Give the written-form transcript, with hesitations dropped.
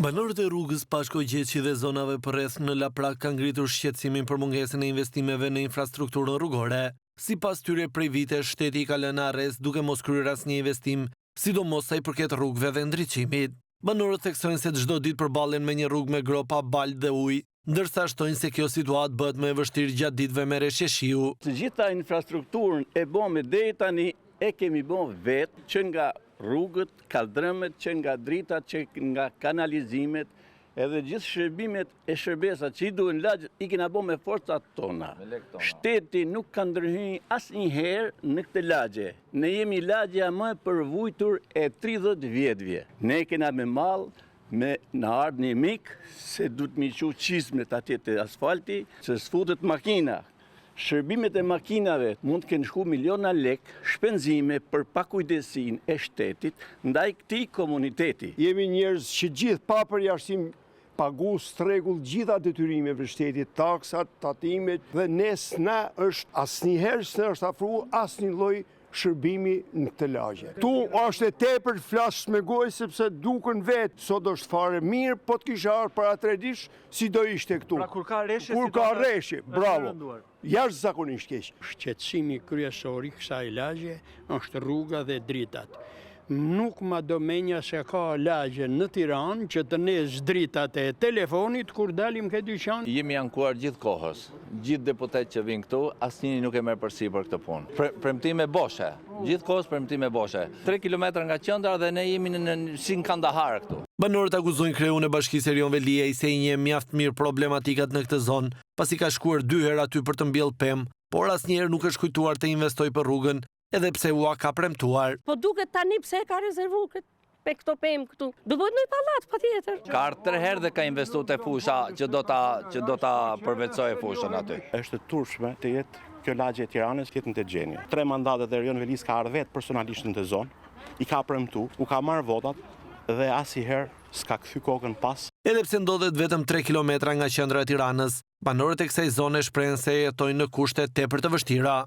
Banorët e rrugës Pashko Gjeçi dhe zonave përreth në Laprak kanë ngritur shqetësimin për mungesën e investimeve në infrastrukturën rrugore. Sipas tyre, prej vitesh shteti ka lënë arrest duke mos kryer asnjë investim, sidomos sa i përket rrugëve dhe ndriçimit. Banorët theksojnë se çdo ditë përballen me një rrugë me gropa, balë dhe ujë, ndërsa shtojnë se kjo situatë bëhet më e vështirë gjatë ditëve me rreshje shiu. Të gjitha infrastrukturën e bëmë deri tani e kemi bën vetë, që nga rrugët, kaldrëmet, që nga dritat, që nga kanalizimet, edhe gjithë shërbimet e shërbesat që i duhen lagj, i kena bën me forcat tona. Shteti nuk ka ndërhyrë asnjëherë në këtë lagje. Ne jemi lagja më e përvujtur e 30 vjetëve. Ne kena me mall, në ardhë një mik, se du të miqu qizmet atje të asfalti, se s'futet makina. Shërbimet e makinave mund të kenë shku miliona lek shpenzime për pakujdesin e shtetit ndaj këtij komuniteti. Jemi njerëz që gjithë pa përjashtim pagus rregull gjitha detyrimeve të shtetit, taksat, tatimet dhe na është asnjëherë s'është afruar asnjë lloj shërbimi në këtë lagje. Tu është e tepër flas me gojë sepse duken vetë, sot është fare mirë, po të kisha ardhur para 3 ditë, si do ishte këtu. Pra kur ka rreshje, kur ka rreshje, bravo. Jashtëzakonisht keq. Shqetësimi kryesor i kësaj lagje është rruga dhe dritat. Nuk ma do menja se ka lagje në Tiranë që të nes dritat e telefonit kur dalim ke dyqan. Jemi ankuar gjithë kohës, gjithë deputet që vinë këtu, asnjëri nuk e merr përsipër këtë punë. Premtime boshe, gjithë kohës premtime boshe. 3 kilometra nga qendra dhe ne jemi si në Kandahar këtu. Banorët akuzojnë kreun e bashkisë Erion Veliaj se i njeh mjaft mirë problematikat në këtë zonë, pasi ka shkuar 2 herë aty për të mbjellë pemë, por asnjëherë nuk është kujtuar të investojë për rrugën, edhe pse ua ka premtuar. Po duket tani pse e ka rezervuar këto pemë këtu. Do bëhet në pallat patjetër. Ka 3 herë dhe ka investuar te fusha që do ta përvetësojë fushën aty. Është e turpshme të jetë kjo lagje e Tiranës jetë në të gjenje. 3 mandate dhe Erion Velis ka ardhur vetë personalisht në të zonë, i ka premtuar, u ka marrë votat dhe asnjëherë s'ka kthy kokën pas. Edhe pse ndodhet vetëm 3 kilometra nga qendra e Tiranës, banorët e kësaj zone shprehen se jetojnë në kushte tepër të vështira.